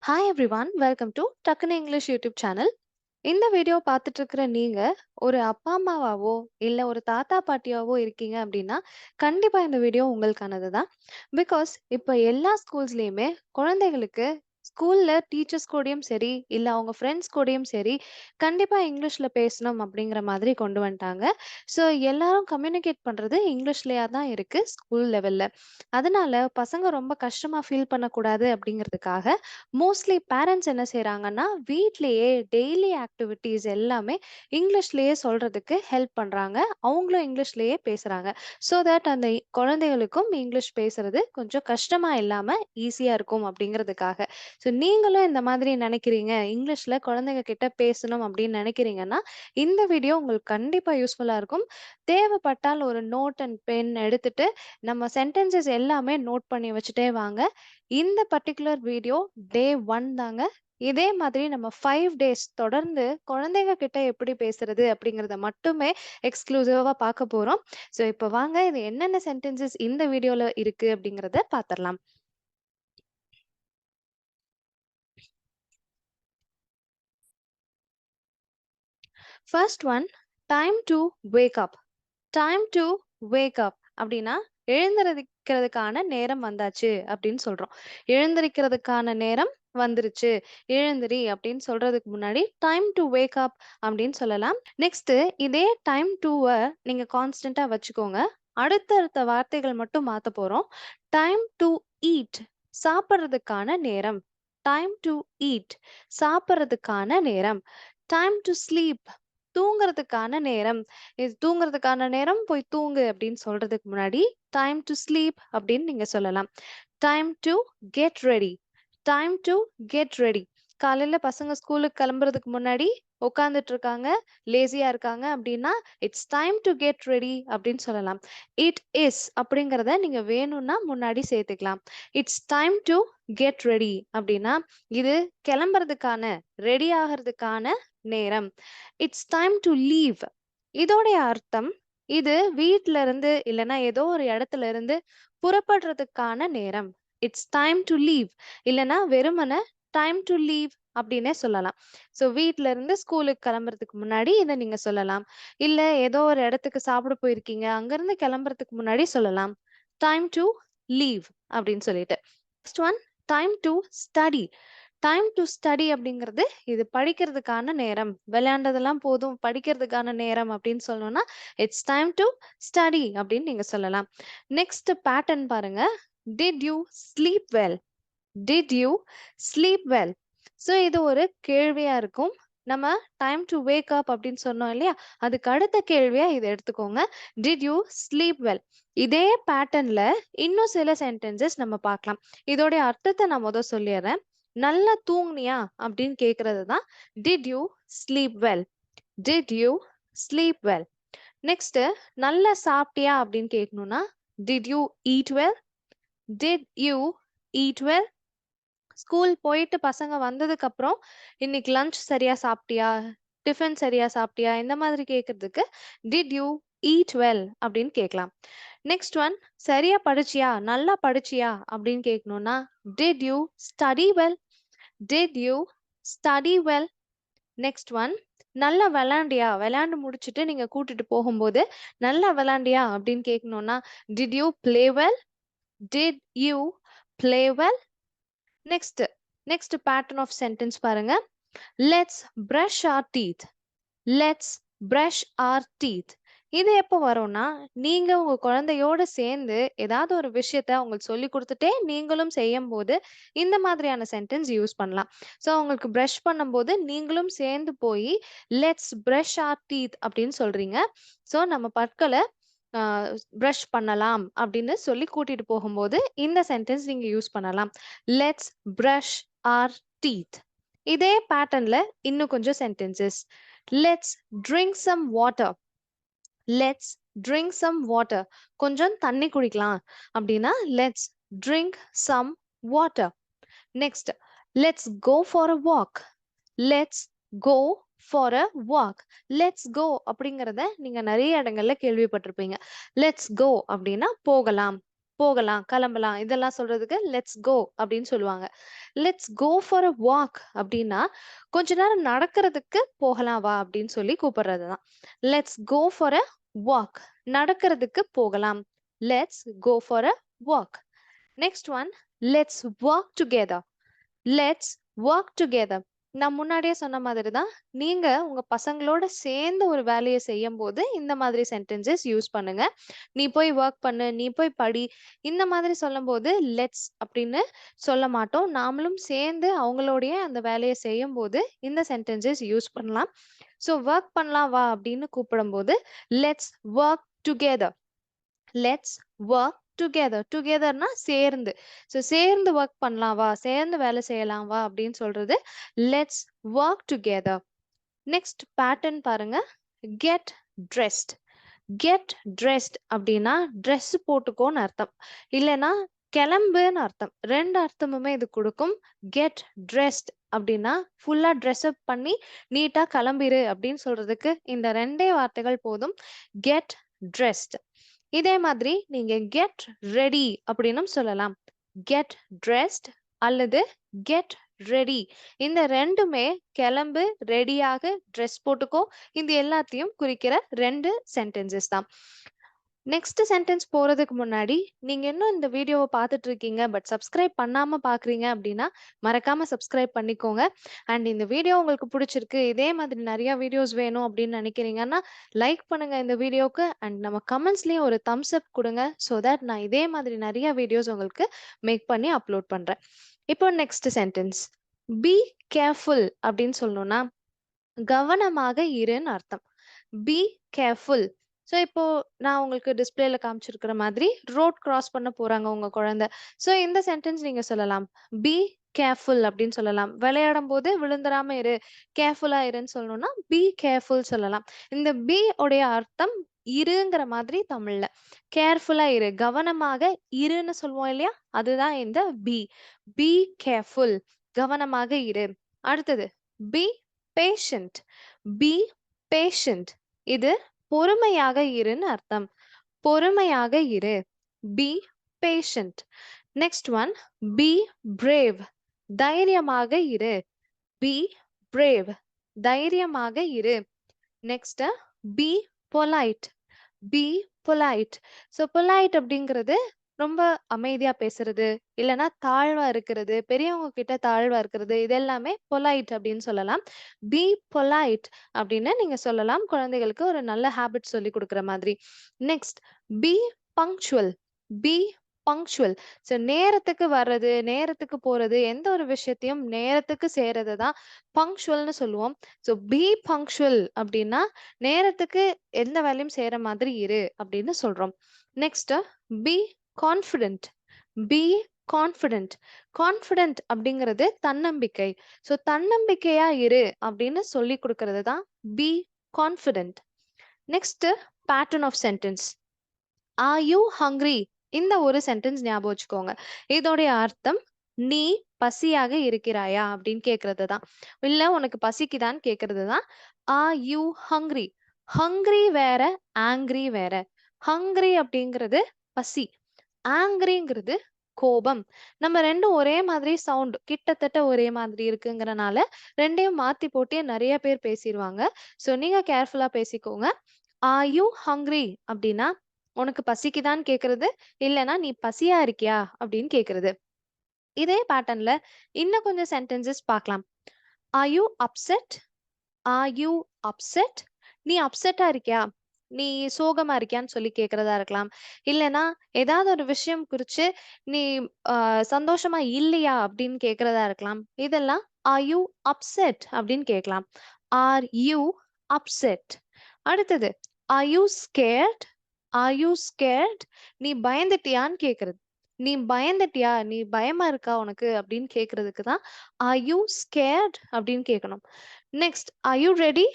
Hi everyone, welcome to டக்குனு English YouTube channel. இந்த video பார்த்துட்டு இருக்கிற நீங்க ஒரு அப்பா அம்மாவாவோ இல்ல ஒரு தாத்தா பாட்டியாவோ இருக்கீங்க அப்படின்னா கண்டிப்பா இந்த வீடியோ உங்களுக்கானது தான். பிகாஸ் இப்ப எல்லா ஸ்கூல்ஸ்லயுமே குழந்தைகளுக்கு ஸ்கூல்ல டீச்சர்ஸ் கூடயும் சரி இல்ல அவங்க ஃப்ரெண்ட்ஸ் கூடயும் சரி கண்டிப்பா இங்கிலீஷ்ல பேசணும் அப்படிங்கிற மாதிரி கொண்டு வந்துட்டாங்க. ஸோ எல்லாரும் கம்யூனிகேட் பண்றது இங்கிலீஷ்லயா தான் இருக்கு ஸ்கூல் லெவல்ல. அதனால பசங்க ரொம்ப கஷ்டமா ஃபீல் பண்ணக்கூடாது அப்படிங்கிறதுக்காக மோஸ்ட்லி பேரண்ட்ஸ் என்ன செய்றாங்கன்னா, வீட்லயே டெய்லி ஆக்டிவிட்டீஸ் எல்லாமே இங்கிலீஷ்லயே சொல்றதுக்கு ஹெல்ப் பண்றாங்க. அவங்களும் இங்கிலீஷ்லயே பேசுறாங்க. ஸோ தட் அந்த குழந்தைகளுக்கும் இங்கிலீஷ் பேசுறது கொஞ்சம் கஷ்டமா இல்லாம ஈஸியா இருக்கும் அப்படிங்கிறதுக்காக. ஸோ நீங்களும் இந்த மாதிரி நினைக்கிறீங்க, இங்கிலீஷ்ல குழந்தைங்க கிட்ட பேசணும் அப்படின்னு நினைக்கிறீங்கன்னா, இந்த வீடியோ உங்களுக்கு கண்டிப்பா யூஸ்ஃபுல்லா இருக்கும். தேவைப்பட்டால் ஒரு நோட் அண்ட் பென் எடுத்துட்டு நம்ம சென்டென்சஸ் எல்லாமே நோட் பண்ணி வச்சுட்டே வாங்க. இந்த பர்ட்டிகுலர் வீடியோ டே 1 தாங்க. இதே மாதிரி நம்ம 5 டேஸ் தொடர்ந்து குழந்தைங்க கிட்ட எப்படி பேசுறது அப்படிங்கிறத மட்டுமே எக்ஸ்க்ளூசிவா பார்க்க போறோம். ஸோ இப்போ வாங்க இது என்னென்ன சென்டென்சஸ் இந்த வீடியோல இருக்கு அப்படிங்கிறத பார்த்துடலாம். First one, time to wake up. Time to wake up அப்படின்னா எழுந்திருக்கிறதுக்கான நேரம் வந்தாச்சு அப்படின்னு சொல்றோம். எழுந்திருக்கிறதுக்கான நேரம் வந்துருச்சு, எழுந்திரி அப்படின்னு சொல்றதுக்கு முன்னாடி டைம் டு வேக் அப் அப்படின்னு சொல்லலாம். நெக்ஸ்ட் இதே டைம் டூவை நீங்க கான்ஸ்டன்டா வச்சுக்கோங்க. அடுத்தடுத்த வார்த்தைகள் மட்டும் மாத்த போறோம். டைம் டு ஈட், சாப்பிட்றதுக்கான நேரம். டைம் டு ஈட், சாப்பிட்றதுக்கான நேரம். டைம் டு ஸ்லீப், தூங்குறதுக்கான நேரம். இது தூங்குறதுக்கான நேரம், போய் தூங்கு அப்படின்னு சொல்றதுக்கு முன்னாடி டைம் டு ஸ்லீப் அப்படின்னு நீங்க சொல்லலாம். Time to get ready. Time to get ready. காலையில பசங்க ஸ்கூலுக்கு கிளம்புறதுக்கு முன்னாடி உட்காந்துட்டு இருக்காங்க, லேசியா இருக்காங்க அப்படின்னா it's time to get ready அப்படின்னு சொல்லலாம். இட் இஸ் அப்படிங்கிறத நீங்க வேணும்னா முன்னாடி சேர்த்துக்கலாம். It's time to get ready அப்படின்னா இது கிளம்புறதுக்கான, ரெடி ஆகிறதுக்கான நேரம். It's time to leave. இதோடைய அர்த்தம் இது வீட்ல இருந்து இல்லைன்னா ஏதோ ஒரு இடத்துல இருந்து புறப்படுறதுக்கான நேரம். It's time to leave. இல்லைன்னா வெறுமனே டைம் டு லீவ் அப்படின்னே சொல்லலாம். ஸோ வீட்ல இருந்து ஸ்கூலுக்கு கிளம்புறதுக்கு முன்னாடி இதை நீங்க சொல்லலாம். இல்ல ஏதோ ஒரு இடத்துக்கு சாப்பிட போயிருக்கீங்க, அங்கிருந்து கிளம்புறதுக்கு முன்னாடி சொல்லலாம். டைம் டு லீவ் அப்படின்னு சொல்லிட்டு. Next one, time to study. Time to study அப்படிங்கிறது இது படிக்கிறதுக்கான நேரம். விளையாண்டதெல்லாம் போதும், படிக்கிறதுக்கான நேரம் அப்படின்னு சொல்லணும்னா இட்ஸ் டைம் டு ஸ்டடி அப்படின்னு நீங்க சொல்லலாம். நெக்ஸ்ட் பேட்டர்ன் பாருங்க. Did you sleep well? Did you sleep well? So இது ஒரு கேள்வியா இருக்கும். நம்ம டைம் டு வேக் அப் அப்படின்னு சொன்னோம் இல்லையா, அதுக்கு அடுத்த கேள்வியா இதை எடுத்துக்கோங்க. Did you sleep well? இதே பேட்டர்ன்ல இன்னும் சில சென்டென்சஸ் நம்ம பார்க்கலாம். இதோடைய அர்த்தத்தை நான் முதல் சொல்லிடுறேன். நல்லா தூங்குனியா அப்படின்னு கேட்கறது தான் did you sleep well. Did you sleep well. Next, நல்லா சாப்பிட்டியா அப்படின்னு கேட்கணும்னா did you eat well? Did you eat well? School போயிட்டு பசங்க வந்ததுக்கு அப்புறம் இன்னைக்கு லஞ்ச் சரியா சாப்பிட்டியா, டிஃபன் சரியா சாப்பிட்டியா, இந்த மாதிரி கேட்கறதுக்கு டிட் யூ ஈட் வெல் அப்படின்னு கேட்கலாம். நெக்ஸ்ட் ஒன், சரியா படிச்சியா, நல்லா படிச்சியா அப்படின்னு கேட்கணும்னா did you study well? Did you study well? Next one, நல்லா விளையாண்டியா, விளையாண்டு முடிச்சுட்டு நீங்க கூட்டிட்டு போகும்போது நல்லா விளையாண்டியா அப்படின்னு கேட்கணும்னா did you play well? Did you play well? Next next pattern of sentence பாருங்க. Let's brush our teeth. Let's brush our teeth. இது எப்போ வரும்னா, நீங்க உங்க குழந்தையோட சேர்ந்து ஏதாவது ஒரு விஷயத்த அவங்களுக்கு சொல்லி கொடுத்துட்டே நீங்களும் செய்யும் போது இந்த மாதிரியான சென்டென்ஸ் யூஸ் பண்ணலாம். ஸோ அவங்களுக்கு பிரஷ் பண்ணும்போது நீங்களும் சேர்ந்து போய் லெட்ஸ் பிரஷ் ஆர் டீத் அப்படின்னு சொல்றீங்க. ஸோ நம்ம பற்களை பிரஷ் பண்ணலாம் அப்படின்னு சொல்லி கூட்டிட்டு போகும்போது இந்த சென்டென்ஸ் நீங்க யூஸ் பண்ணலாம். Let's brush our teeth. இதே பேட்டர்ன்ல இன்னும் கொஞ்சம் sentences. Let's drink some water. Let's drink some water. கொஞ்சம் தண்ணி குடிக்கலாம் அப்படின்னா let's drink some water. Next, let's go for a walk. Let's go for a walk. Let's go அப்படிங்கிறத நீங்க நிறைய இடங்கள்ல கேள்விப்பட்டிருப்பீங்க. லெட்ஸ் கோ அப்படின்னா போகலாம். போகலாம், கிளம்பலாம் இதெல்லாம் சொல்றதுக்கு லெட்ஸ் கோ அப்படின்னு சொல்லுவாங்க. Let's go for a walk அப்படின்னா கொஞ்ச நேரம் நடக்கிறதுக்கு போகலாம் வா அப்படின்னு சொல்லி கூப்பிடுறது தான். Let's go for a walk. நடக்கிறதுக்கு போகலாம். Let's go for a walk. Next one, let's work together. Let's work together. நான் முன்னாடியே சொன்ன மாதிரி தான், நீங்க உங்க பசங்களோட சேர்ந்து ஒரு வேலையை செய்யும் போது இந்த மாதிரி சென்டென்சஸ் யூஸ் பண்ணுங்க. நீ போய் ஒர்க் பண்ணு, நீ போய் படி, இந்த மாதிரி சொல்லும்போது லெட்ஸ் அப்படின்னு சொல்ல மாட்டோம். நாமளும் சேர்ந்து அவங்களோடயே அந்த வேலையை செய்யும் போது இந்த சென்டென்சஸ் யூஸ் பண்ணலாம். ஸோ ஒர்க் பண்ணலாம் வா அப்படின்னு கூப்பிடும்போது let's work together. Let's work together. டுகெதர்னா சேர்ந்து. ஸோ சேர்ந்து ஒர்க் பண்ணலாம் வா, சேர்ந்து வேலை செய்யலாம் வா அப்படின்னு சொல்றது let's work together. Next pattern பாருங்க. கெட் ட்ரெஸ்ட். கெட் ட்ரெஸ்ட் அப்படின்னா ட்ரெஸ் போட்டுக்கோன்னு அர்த்தம். இல்லைன்னா கிளம்புன்னு அர்த்தம். ரெண்டு அர்த்தமுமே இது கொடுக்கும். கெட் ட்ரெஸ்ட் அப்படின்னா ஃபுல்லா ட்ரெஸ் அப் பண்ணி நீட்டா கிளம்பிரு அப்படின்னு சொல்றதுக்கு இந்த ரெண்டே வார்த்தைகள் போதும். கெட் ட்ரெஸ்ட். இதே மாதிரி நீங்க கெட் ரெடி அப்படின்னும் சொல்லலாம். கெட் ட்ரெஸ்ட் அல்லது கெட் ரெடி. இந்த ரெண்டுமே கிளம்பு, ரெடியாக, ட்ரெஸ் போட்டுக்கோ, இது எல்லாத்தையும் குறிக்கிற ரெண்டு சென்டென்சஸ் தான். நெக்ஸ்ட் சென்டென்ஸ் போறதுக்கு முன்னாடி நீங்க இன்னும் இந்த வீடியோவை பார்த்துட்டு இருக்கீங்க பட் சப்ஸ்கிரைப் பண்ணாம பாக்குறீங்க அப்படின்னா மறக்காம சப்ஸ்கிரைப் பண்ணிக்கோங்க. அண்ட் இந்த வீடியோ உங்களுக்கு பிடிச்சிருக்கு, இதே மாதிரி நிறைய வீடியோஸ் வேணும் அப்படின்னு நினைக்கிறீங்கன்னா லைக் பண்ணுங்க இந்த வீடியோக்கு. அண்ட் நம்ம கமெண்ட்ஸ்லயும் ஒரு தம்ஸ் அப் கொடுங்க. ஸோ தட் நான் இதே மாதிரி நிறைய வீடியோஸ் உங்களுக்கு மேக் பண்ணி அப்லோட் பண்றேன். இப்போ நெக்ஸ்ட் சென்டென்ஸ், பி கேர்ஃபுல் அப்படின்னு சொல்லணும்னா கவனமாக இருன்னு அர்த்தம். Be careful. ஸோ இப்போ நான் உங்களுக்கு டிஸ்பிளேல காமிச்சிருக்கிற மாதிரி ரோட் கிராஸ் பண்ண போறாங்க உங்க குழந்தை. ஸோ இந்த சென்டென்ஸ் நீங்க சொல்லலாம். பி கேர்ஃபுல் அப்படின்னு சொல்லலாம். விளையாடும் போது விழுந்துராம இரு, கேர்ஃபுல்லா இருன்னு சொல்லணும்னா பி கேர்ஃபுல் சொல்லலாம். இந்த பி உடைய அர்த்தம் இருங்கிற மாதிரி தமிழ்ல. கேர்ஃபுல்லா இரு, கவனமாக இருன்னு சொல்லுவோம் இல்லையா, அதுதான் இந்த பி. பி கேர்ஃபுல், கவனமாக இரு. அடுத்தது பி பேஷண்ட். B patient. இது பொறுமையாக இருன்னு அர்த்தம். பொறுமையாக இரு. B patient. Next one, B brave. தைரியமாக இரு. B brave. தைரியமாக இரு. Next, B polite. B polite. So polite அப்படிங்கிறது ரொம்ப அமைதியா பேசுறது, இல்லைன்னா தாழ்வா இருக்கிறது, பெரியவங்க கிட்ட தாழ்வா இருக்கிறது, இது எல்லாமே பொலைட் அப்படின்னு சொல்லலாம். பி பொலைட் அப்படின்னு நீங்க சொல்லலாம், குழந்தைகளுக்கு ஒரு நல்ல ஹேபிட் சொல்லி கொடுக்குற மாதிரி. Next, B punctual. B punctual. So நேரத்துக்கு வர்றது, நேரத்துக்கு போறது, எந்த ஒரு விஷயத்தையும் நேரத்துக்கு செய்யறது தான் பங்க்சுவல்னு சொல்லுவோம். ஸோ பி பங்க்சுவல் அப்படின்னா நேரத்துக்கு எந்த வேலையும் செய்யற மாதிரி இரு அப்படின்னு சொல்றோம். Next, be confident. Be confident. Confident அப்படிங்கிறது தன்னம்பிக்கை. ஸோ தன்னம்பிக்கையா இரு அப்படின்னு சொல்லி கொடுக்கறது தான் be confident. Next, pattern of sentence. Are you hungry? இந்த ஒரு சென்டென்ஸ் ஞாபகம் வச்சுக்கோங்க. இதோடைய அர்த்தம் நீ பசியாக இருக்கிறாயா அப்படின்னு கேக்குறது தான். இல்ல உனக்கு பசிக்குதான்னு கேக்குறது தான். R you hungry? ஹங்க்ரி வேற, ஆங்க்ரி வேற. ஹங்க்ரி அப்படிங்கிறது பசி, ஆங்க்ரிங்கிறது கோபம். நம்ம ரெண்டும் ஒரே மாதிரி சவுண்ட், கிட்டத்தட்ட ஒரே மாதிரி இருக்குங்கிறனால ரெண்டையும் மாத்தி போட்டு நிறைய பேர் பேசிடுவாங்க. ஸோ நீங்க கேர்ஃபுல்லா பேசிக்கோங்க. ஆர் யூ ஹங்க்ரி அப்படின்னா உனக்கு பசிக்குதான்னு கேக்குறது, இல்லைன்னா நீ பசியா இருக்கியா அப்படின்னு கேக்குறது. இதே பேட்டர்ன்ல இன்னும் கொஞ்சம் சென்டென்சஸ் பார்க்கலாம். R you upset? R you upset? நீ அப்செட்டா இருக்கியா, நீ சோகமா இருக்கியான்னு சொல்லி கேக்குறதா இருக்கலாம். இல்லைன்னா ஏதாவது ஒரு விஷயம் குறிச்சு நீ சந்தோஷமா இல்லையா அப்படின்னு கேக்குறதா இருக்கலாம். இதெல்லாம் ஆர் யூ அப்செட் அப்படின்னு கேட்கலாம். Are you upset. அடுத்தது, are you scared? Are you scared? நீ பயந்துட்டியான்னு கேக்குறது. நீ பயந்துட்டியா, நீ பயமா இருக்கா உனக்கு அப்படின்னு கேக்குறதுக்கு தான் ஆர் யூ ஸ்கேர்ட் அப்படின்னு கேட்கணும். Next, are you ready?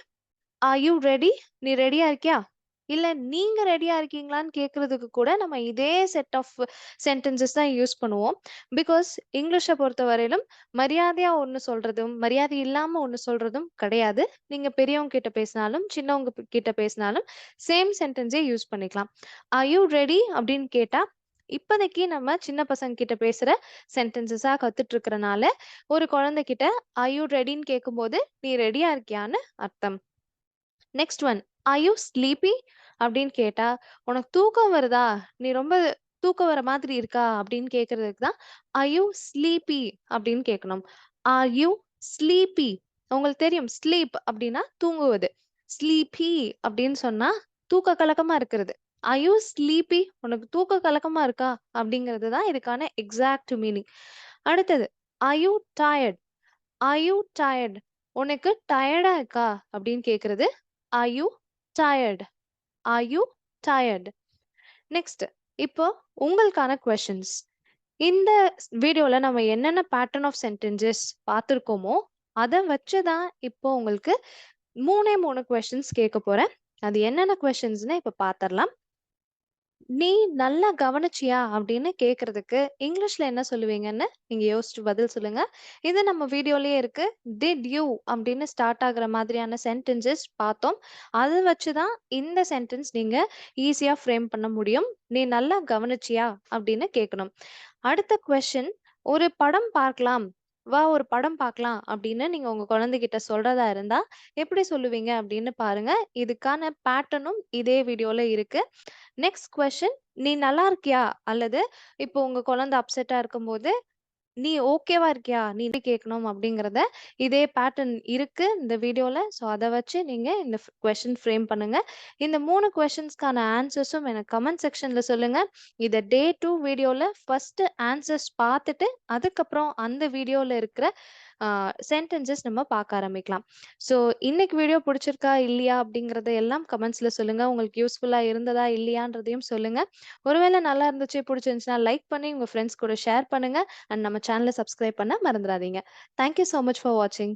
Are you ready? நீ ரெடியா இருக்கியா? இல்ல நீங்க ரெடியா இருக்கீங்களான்னு கேக்குறதுக்கு கூட நம்ம இதே செட் ஆஃப் சென்டென்சஸ் தான் யூஸ் பண்ணுவோம். பிகாஸ் இங்கிலீஷை பொறுத்த வரையிலும் மரியாதையா ஒண்ணு சொல்றதும் மரியாதை இல்லாம ஒண்ணு சொல்றதும் கிடையாது. நீங்க பெரியவங்க கிட்ட பேசினாலும் சின்னவங்க கிட்ட பேசினாலும் சேம் சென்டென்ஸே யூஸ் பண்ணிக்கலாம். ஆர் யூ ரெடி அப்படின்னு கேட்டா இப்போதைக்கு நம்ம சின்ன பசங்க கிட்ட பேசுற சென்டென்சஸா கத்துட்டு இருக்கறனால, ஒரு குழந்தைகிட்ட "ஆர் யூ ரெடின்னு?" கேட்கும்போது, "நீ ரெடியா இருக்கியான்னு?" அர்த்தம். Next one, "are you sleepy?" அப்படின்னு கேட்டா, "உனக்கு தூக்கம் வருதா? நீ ரொம்ப தூக்கம் வர மாதிரி இருக்கா?" அப்படின்னு கேட்கறதுக்கு தான் "ஆர் யூ ஸ்லீப்பி?" அப்படின்னு கேட்கணும். "Are you sleepy?" உங்களுக்கு தெரியும் ஸ்லீப் அப்படின்னா தூங்குவது. ஸ்லீப்பி அப்படின்னு சொன்னா தூக்க கலக்கமா இருக்கிறது. "Are you sleepy?" உனக்கு தூக்க கலக்கமா இருக்கா? அப்படிங்கிறது தான் இதுக்கான எக்ஸாக்ட் மீனிங். அடுத்தது, "are you tired?" "Are you tired?" உனக்கு டயர்டா இருக்கா? அப்படின்னு கேட்கிறது. "Are you tired?" "Are you tired?" Next, இப்போ உங்களுக்கான கொஸ்டின்ஸ். இந்த வீடியோல நம்ம என்னென்ன பேட்டர்ன் ஆஃப் சென்டென்சஸ் பார்த்திருக்கோமோ, அத வச்சு தான் இப்போ உங்களுக்கு 3 கொஸ்டின்ஸ் கேட்கப் போறேன். அது என்னென்ன கொஸ்டின்ஸ்ன்னு இப்ப பார்த்திரலாம். "நீ நல்லா கவனிச்சியா?" அப்படின்னு கேட்கறதுக்கு இங்கிலீஷ்ல என்ன சொல்லுவீங்கன்னு நீங்க யோசிச்சு பதில் சொல்லுங்க. இது நம்ம வீடியோலயே இருக்கு. "Did you?" அப்படின்னு ஸ்டார்ட் ஆகுற மாதிரியான சென்டென்சஸ் பார்த்தோம். அத வச்சு தான் இந்த சென்டென்ஸ் நீங்க ஈஸியா ஃப்ரேம் பண்ண முடியும். "நீ நல்லா கவனிச்சியா?" அப்படின்னு கேட்கணும். அடுத்த கொஸ்டின், "ஒரு படம் பார்க்கலாம். வா ஒரு படம் பார்க்கலாம்." அப்படின்னு நீங்க உங்க குழந்தைகிட்ட சொல்றதா இருந்தா, எப்படி சொல்லுவீங்க அப்படின்னு பாருங்க. இதுக்கான பேட்டர்னும் இதே வீடியோல இருக்கு. நெக்ஸ்ட் கொஸ்டின், "நீ நல்லா இருக்கியா?" அல்லது இப்போ உங்க குழந்தை அப்செட்டா இருக்கும்போது, "நீ ஓகேவா இருக்கியா?" நீ எப்படி கேட்கணும் அப்படிங்கிறத இதே பேட்டர்ன் இருக்கு இந்த வீடியோல. ஸோ அத வச்சு நீங்க இந்த கொஸ்டின் ஃப்ரேம் பண்ணுங்க. இந்த 3 கொஸ்டின்ஸ்க்கான ஆன்சர்ஸும் எனக்கு கமெண்ட் செக்ஷன்ல சொல்லுங்க. இத டே 2 வீடியோல ஃபர்ஸ்ட் ஆன்சர்ஸ் பார்த்துட்டு, அதுக்கப்புறம் அந்த வீடியோல இருக்கிற சென்டென்சஸ் நம்ம பார்க்க ஆரம்பிக்கலாம். ஸோ இன்னைக்கு வீடியோ புடிச்சிருக்கா? இல்லையா? அப்படிங்கிறத எல்லாம் கமெண்ட்ஸ்ல சொல்லுங்க. உங்களுக்கு யூஸ்ஃபுல்லா இருந்ததா? இல்லையான்றதையும் சொல்லுங்க. ஒருவேளை நல்லா இருந்துச்சு, புடிச்சிருந்துச்சுன்னா லைக் பண்ணி உங்க ஃப்ரெண்ட்ஸ் கூட ஷேர் பண்ணுங்க. அண்ட் நம்ம சேனல சப்ஸ்கிரைப் பண்ண மறந்துறாதீங்க. Thank you so much for வாட்சிங்.